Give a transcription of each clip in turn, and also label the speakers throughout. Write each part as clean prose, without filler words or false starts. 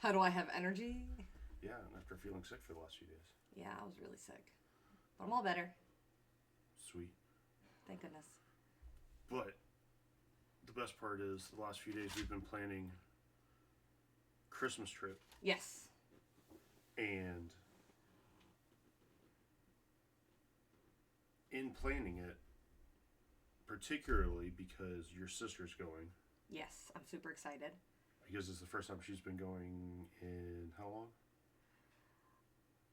Speaker 1: How do I have energy?
Speaker 2: Yeah, and after feeling sick for the last few days.
Speaker 1: Yeah, I was really sick. But I'm all better.
Speaker 2: Sweet.
Speaker 1: Thank goodness.
Speaker 2: But the best part is the last few days we've been planning Christmas trip,
Speaker 1: Yes.
Speaker 2: and in planning it, particularly because your sister's going,
Speaker 1: Yes, I'm super excited.
Speaker 2: because it's the first time she's been going in how long?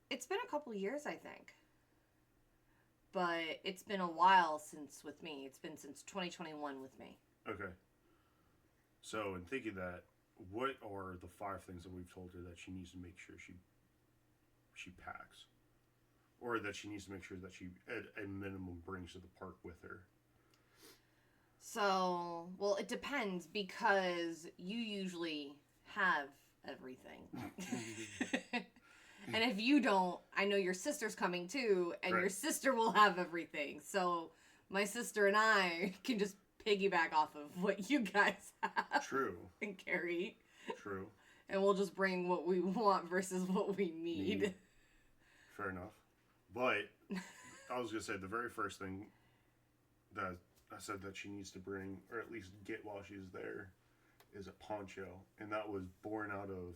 Speaker 1: It's been a couple years, I think. But it's been a while since with me. It's been since 2021 with me.
Speaker 2: Okay. So, in thinking that, what are the 5 things that we've told her that she needs to make sure she packs, or that she needs to make sure that she at a minimum brings to the park with her?
Speaker 1: So, well, it depends because you usually have everything. And if you don't, I know your sister's coming too, and
Speaker 2: Right.
Speaker 1: your sister will have everything. So, my sister and I can just piggyback off of what you guys have
Speaker 2: True.
Speaker 1: and carry.
Speaker 2: True.
Speaker 1: And we'll just bring what we want versus what we need.
Speaker 2: Fair enough. But I was gonna say the very first thing that I said that she needs to bring, or at least get while she's there, is a poncho, and that was born out of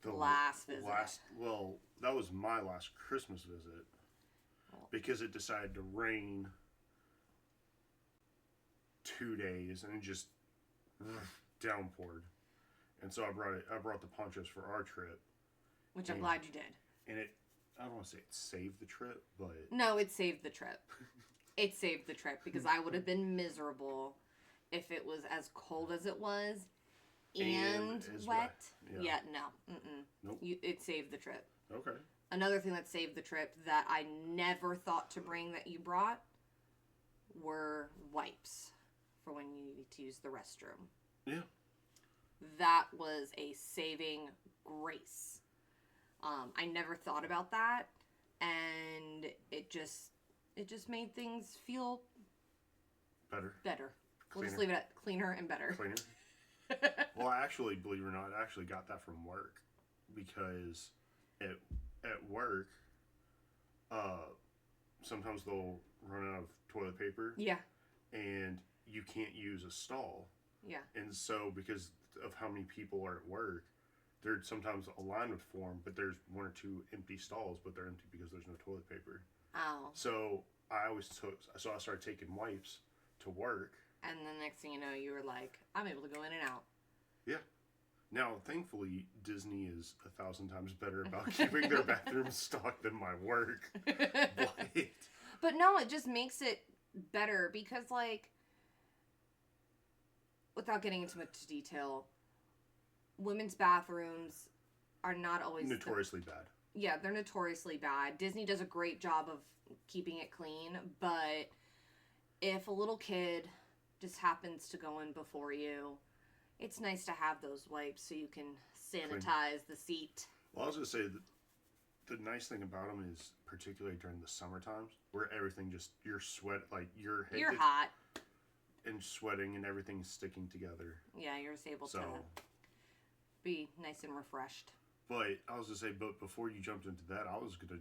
Speaker 2: the
Speaker 1: Last visit.
Speaker 2: Well, that was my last Christmas visit, because it decided to rain 2 days and it just downpoured, and so I brought the ponchos for our trip,
Speaker 1: Which I'm glad you did.
Speaker 2: and I don't want to say it saved the trip, but
Speaker 1: No, it saved the trip. It saved the trip because I would have been miserable if it was as cold as it was and
Speaker 2: as
Speaker 1: wet.
Speaker 2: Yeah.
Speaker 1: No.
Speaker 2: Nope.
Speaker 1: It saved the trip.
Speaker 2: Okay.
Speaker 1: Another thing that saved the trip that I never thought to bring that you brought were wipes for when you need to use the restroom.
Speaker 2: Yeah.
Speaker 1: That was a saving grace. I never thought about that, and it just made things feel
Speaker 2: Better.
Speaker 1: We'll just
Speaker 2: Cleaner.
Speaker 1: leave it at cleaner and better.
Speaker 2: Cleaner. Well, I actually, believe it or not, I actually got that from work, because at work, sometimes they'll run out of toilet paper.
Speaker 1: Yeah.
Speaker 2: And you can't use a stall.
Speaker 1: Yeah.
Speaker 2: And so, because of how many people are at work, there's sometimes a line would form, but there's 1 or 2 empty stalls, but they're empty because there's no toilet paper.
Speaker 1: Oh.
Speaker 2: So I started taking wipes to work.
Speaker 1: And the next thing you know, you were like, I'm able to go in and out.
Speaker 2: Yeah. Now, thankfully, Disney is 1,000 times better about keeping their bathrooms stocked than my work.
Speaker 1: But no, it just makes it better because, like, without getting into much detail, women's bathrooms are not always
Speaker 2: notoriously bad.
Speaker 1: Yeah, they're notoriously bad. Disney does a great job of keeping it clean, but if a little kid just happens to go in before you, it's nice to have those wipes so you can sanitize the seat.
Speaker 2: Well, I was going to say that the nice thing about them is, particularly during the summer times, where everything just, you're
Speaker 1: hot
Speaker 2: and sweating and everything's sticking together.
Speaker 1: Yeah, you're just able to be nice and refreshed.
Speaker 2: But I was going to say, but before you jumped into that, I was going to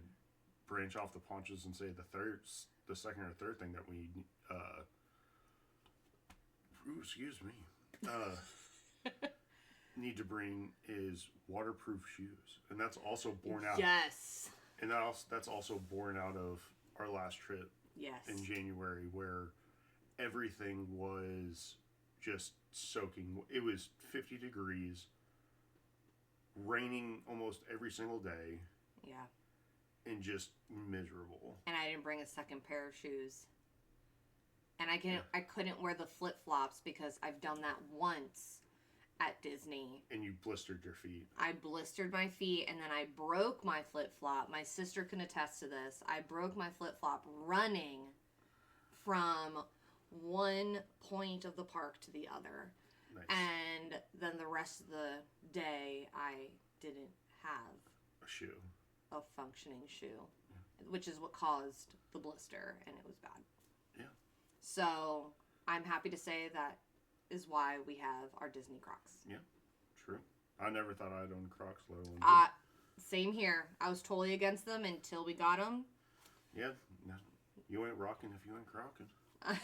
Speaker 2: branch off the ponchos and say the second or third thing that we need to bring is waterproof shoes, and that's also born out.
Speaker 1: Yes.
Speaker 2: And that's also born out of our last trip.
Speaker 1: Yes.
Speaker 2: In January, where everything was just soaking. It was 50 degrees, raining almost every single day.
Speaker 1: Yeah.
Speaker 2: And just miserable.
Speaker 1: And I didn't bring a second pair of shoes. And I couldn't wear the flip-flops because I've done that once at Disney.
Speaker 2: And you blistered your feet.
Speaker 1: I blistered my feet, and then I broke my flip-flop. My sister can attest to this. I broke my flip-flop running from one point of the park to the other.
Speaker 2: Nice.
Speaker 1: And then the rest of the day, I didn't have a functioning shoe, which is what caused the blister, and it was bad.
Speaker 2: Yeah.
Speaker 1: So I'm happy to say that is why we have our Disney Crocs.
Speaker 2: Yeah, true. I never thought I'd own Crocs, let alone.
Speaker 1: Same here. I was totally against them until we got them.
Speaker 2: Yeah, no, you ain't rocking if you ain't crocking.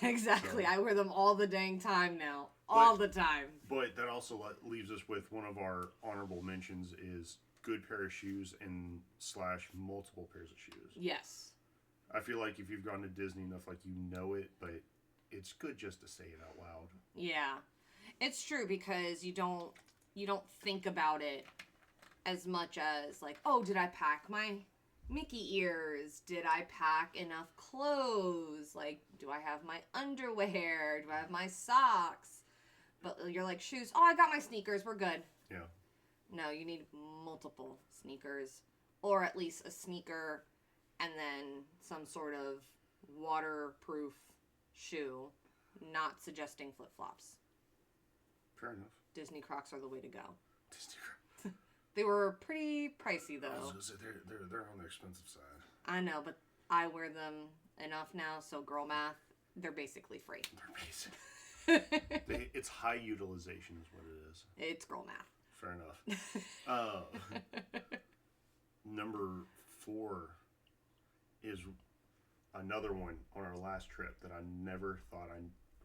Speaker 1: Exactly.
Speaker 2: So,
Speaker 1: I wear them all the dang time now. All the time.
Speaker 2: But that also leaves us with one of our honorable mentions is good pair of shoes and / multiple pairs of shoes.
Speaker 1: Yes.
Speaker 2: I feel like if you've gone to Disney enough, like you know it, but it's good just to say it out loud.
Speaker 1: Yeah. It's true because you don't think about it as much as like, oh, did I pack my Mickey ears? Did I pack enough clothes? Like, do I have my underwear? Do I have my socks? But you're like, shoes. Oh, I got my sneakers. We're good.
Speaker 2: Yeah.
Speaker 1: No, you need multiple sneakers. Or at least a sneaker and then some sort of waterproof shoe. Not suggesting flip-flops.
Speaker 2: Fair enough.
Speaker 1: Disney Crocs are the way to go.
Speaker 2: Disney Crocs.
Speaker 1: They were pretty pricey, though.
Speaker 2: I was gonna say, they're on the expensive side.
Speaker 1: I know, but I wear them enough now, so girl math, they're basically free.
Speaker 2: They're basic. It's high utilization is what it is.
Speaker 1: It's girl math.
Speaker 2: Fair enough. Number 4 is another one on our last trip that I never thought I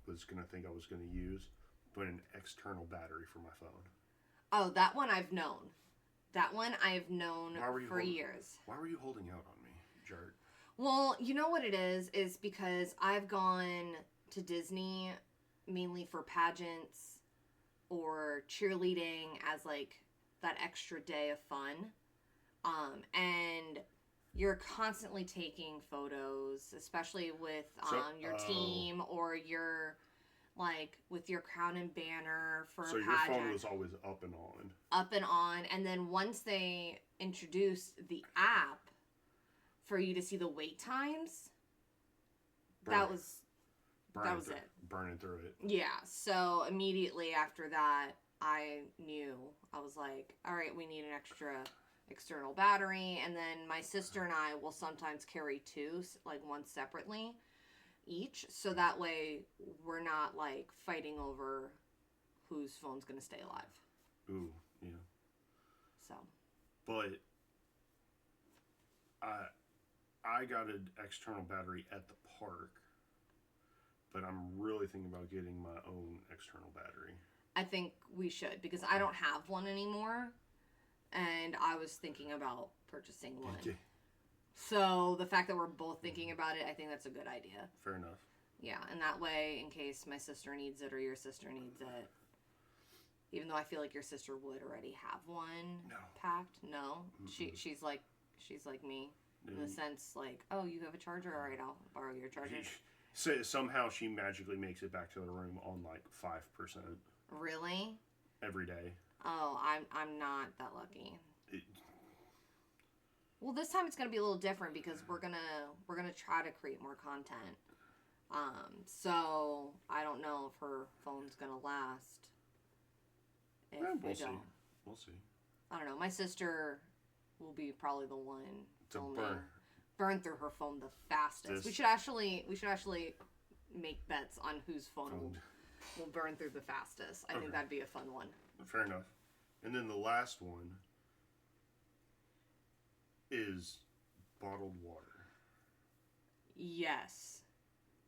Speaker 2: was going to think I was going to use, but an external battery for my phone.
Speaker 1: Oh, that one I've known. That one I've known for years.
Speaker 2: Why were you holding out on me, Jart?
Speaker 1: Well, you know what it is because I've gone to Disney mainly for pageants or cheerleading as like that extra day of fun. And you're constantly taking photos, especially with your team or your like with your crown and banner for
Speaker 2: so
Speaker 1: a pageant.
Speaker 2: So your phone was always up and on.
Speaker 1: Up and on, and then once they introduced the app for you to see the wait times, that was it.
Speaker 2: Burning through it.
Speaker 1: Yeah. So immediately after that, I knew. I was like, all right, we need an external battery, and then my sister and I will sometimes carry 2, like one separately each, so that way we're not like fighting over whose phone's gonna stay alive.
Speaker 2: Ooh, yeah.
Speaker 1: So.
Speaker 2: But I got an external battery at the park, but I'm really thinking about getting my own external battery.
Speaker 1: I think we should, because I don't have one anymore, and I was thinking about purchasing one. Okay. So the fact that we're both thinking about it, I think that's a good idea.
Speaker 2: Fair enough.
Speaker 1: Yeah, and that way, in case my sister needs it or your sister needs it, even though I feel like your sister would already have one packed. No, mm-hmm. she's like me in the sense like, oh, you have a charger, all right, I'll borrow your charger.
Speaker 2: So somehow she magically makes it back to the room on like 5%.
Speaker 1: Really?
Speaker 2: Every day.
Speaker 1: Oh, I'm not that lucky. Well, this time it's gonna be a little different because we're gonna try to create more content. So I don't know if her phone's gonna last.
Speaker 2: We'll see. We'll see.
Speaker 1: I don't know. My sister will be probably the one
Speaker 2: to
Speaker 1: burn through her phone the fastest. We should actually make bets on whose phone will burn through the fastest. I think that'd be a fun one.
Speaker 2: Fair enough. And then the last one is bottled water.
Speaker 1: Yes.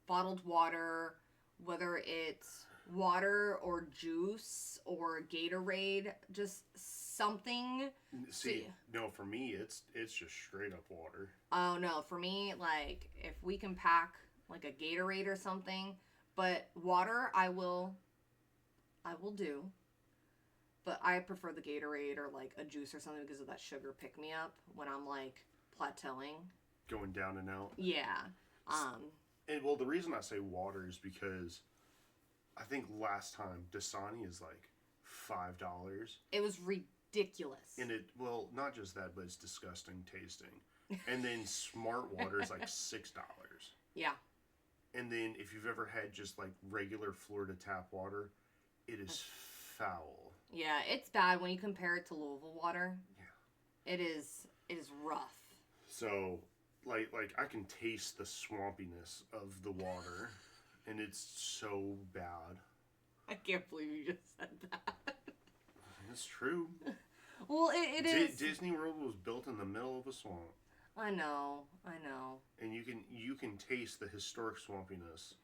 Speaker 1: Bottled water, whether it's water or juice or Gatorade, just something.
Speaker 2: See, no, for me, it's just straight up water.
Speaker 1: Oh, no. For me, like, if we can pack, like, a Gatorade or something, but water, I will do. But I prefer the Gatorade or, like, a juice or something because of that sugar pick-me-up when I'm, like, plateauing.
Speaker 2: Going down and out?
Speaker 1: Yeah.
Speaker 2: And, well, the reason I say water is because I think last time Dasani is, like, $5.
Speaker 1: It was ridiculous.
Speaker 2: And well, not just that, but it's disgusting tasting. And then Smart Water is, like, $6.
Speaker 1: Yeah.
Speaker 2: And then if you've ever had just, like, regular Florida tap water, it is foul.
Speaker 1: Yeah, it's bad when you compare it to Louisville water.
Speaker 2: Yeah.
Speaker 1: It is rough.
Speaker 2: So, like I can taste the swampiness of the water, and it's so bad.
Speaker 1: I can't believe you just said that.
Speaker 2: It's true.
Speaker 1: Well, it is.
Speaker 2: Disney World was built in the middle of a swamp,
Speaker 1: I know.
Speaker 2: and you can taste the historic swampiness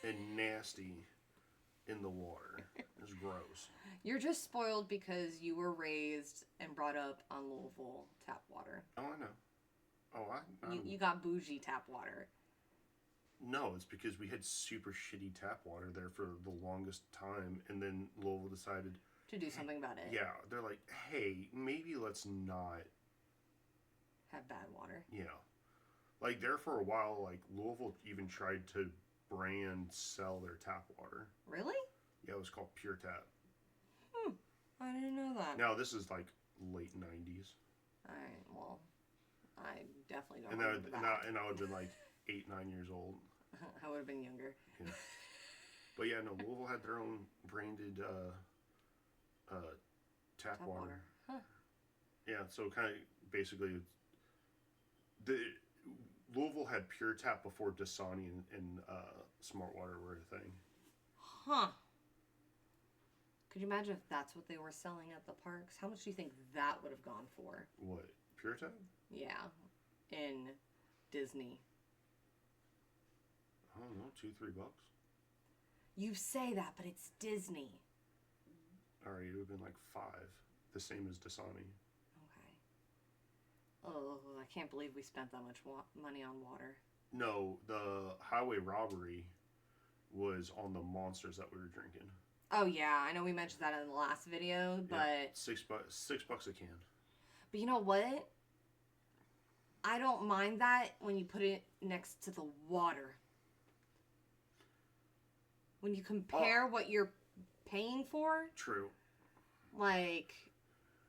Speaker 2: and nasty in the water. It's gross.
Speaker 1: You're just spoiled because you were raised and brought up on Louisville tap water.
Speaker 2: Oh, I know. Oh,
Speaker 1: You got bougie tap water.
Speaker 2: No, it's because we had super shitty tap water there for the longest time, and then Louisville decided
Speaker 1: To do something about it.
Speaker 2: yeah, they're like, hey, maybe let's not.
Speaker 1: Have bad water.
Speaker 2: Yeah. Like, there for a while, like, Louisville even tried to sell their tap water.
Speaker 1: Really?
Speaker 2: Yeah, it was called Pure Tap.
Speaker 1: I didn't know that.
Speaker 2: Now, this is, like, late 90s.
Speaker 1: Alright, well, I definitely don't
Speaker 2: And,
Speaker 1: remember that.
Speaker 2: I would have been, like, 8, 9 years old.
Speaker 1: I would have been younger.
Speaker 2: Yeah. But, yeah, no, Louisville had their own branded tap water.
Speaker 1: Huh.
Speaker 2: Yeah, so kind of basically, Louisville had Pure Tap before Dasani and Smart Water were a thing.
Speaker 1: Huh. Could you imagine if that's what they were selling at the parks? How much do you think that would have gone for?
Speaker 2: What, Pure Tap?
Speaker 1: Yeah. In Disney.
Speaker 2: I don't know, $2-3.
Speaker 1: You say that, but it's Disney.
Speaker 2: All right, it would have been like 5, the same as Dasani.
Speaker 1: Okay. Oh, I can't believe we spent that much money on water.
Speaker 2: No, the highway robbery was on the monsters that we were drinking.
Speaker 1: Oh yeah, I know we mentioned that in the last video, but
Speaker 2: Yeah, $6 a can.
Speaker 1: But you know what? I don't mind that when you put it next to the water. When you compare what you're paying for,
Speaker 2: True.
Speaker 1: like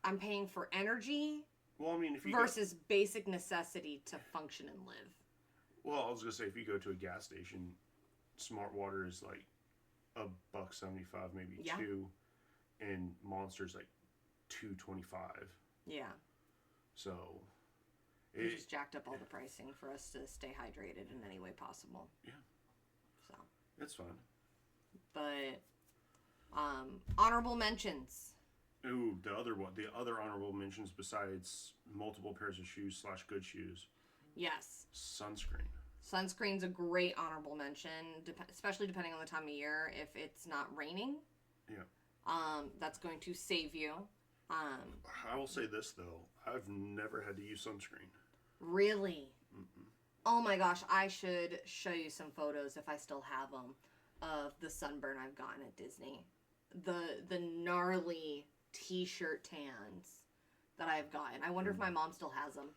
Speaker 1: I'm paying for energy
Speaker 2: Well, I mean, if you
Speaker 1: versus basic necessity to function and live.
Speaker 2: well, I was gonna say if you go to a gas station, Smart Water is like $1.75, maybe
Speaker 1: Yeah.
Speaker 2: $2, and Monster's like $2.25.
Speaker 1: Yeah.
Speaker 2: So
Speaker 1: We just jacked up all the pricing for us to stay hydrated in any way possible.
Speaker 2: Yeah.
Speaker 1: So,
Speaker 2: it's fun.
Speaker 1: but honorable mentions.
Speaker 2: Ooh, the other honorable mentions besides multiple pairs of shoes / good shoes,
Speaker 1: Yes.
Speaker 2: sunscreen.
Speaker 1: Sunscreen's a great honorable mention, especially depending on the time of year. If it's not raining,
Speaker 2: Yeah.
Speaker 1: That's going to save you.
Speaker 2: I will say this though, I've never had to use sunscreen.
Speaker 1: Really?
Speaker 2: Mm-mm.
Speaker 1: Oh my gosh, I should show you some photos if I still have them of the sunburn I've gotten at Disney. The gnarly t-shirt tans that I've gotten. I wonder if my mom still has them.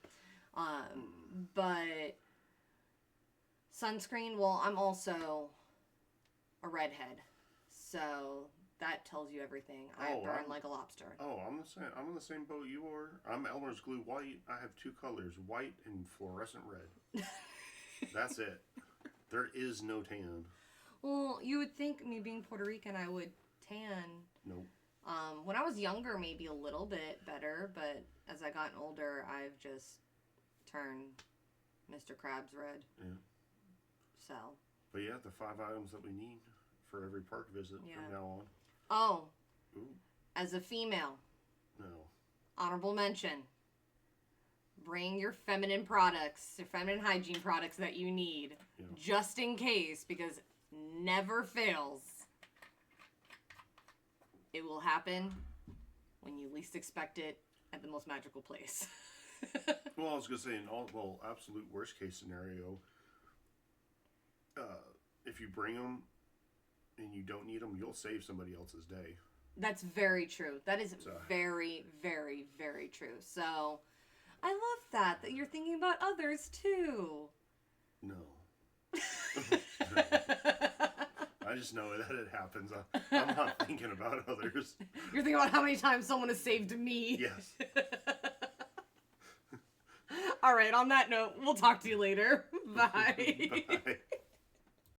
Speaker 1: But sunscreen, well, I'm also a redhead. So that tells you everything. I burn like a lobster.
Speaker 2: Oh, I'm in the same boat you are. I'm Elmer's Glue White. I have 2 colors, white and fluorescent red. That's it. There is no tan.
Speaker 1: Well, you would think me being Puerto Rican, I would tan.
Speaker 2: Nope.
Speaker 1: When I was younger, maybe a little bit better, but as I gotten older, I've just turned Mr. Krabs red.
Speaker 2: Yeah.
Speaker 1: So.
Speaker 2: But yeah, the 5 items that we need for every park visit from now on.
Speaker 1: Oh.
Speaker 2: Ooh.
Speaker 1: As a female.
Speaker 2: No.
Speaker 1: Honorable mention. Bring your feminine products, your feminine hygiene products that you need.
Speaker 2: Yeah.
Speaker 1: Just in case, because never fails. It will happen when you least expect it at the most magical place.
Speaker 2: Well, I was going to say, absolute worst case scenario, if you bring them and you don't need them, you'll save somebody else's day.
Speaker 1: That's very true. That is very, very, very true. So, I love that you're thinking about others too.
Speaker 2: No. I just know that it happens. I'm not thinking about others.
Speaker 1: You're thinking about how many times someone has saved me.
Speaker 2: Yes.
Speaker 1: All right, on that note, we'll talk to you later. Bye.
Speaker 2: Bye.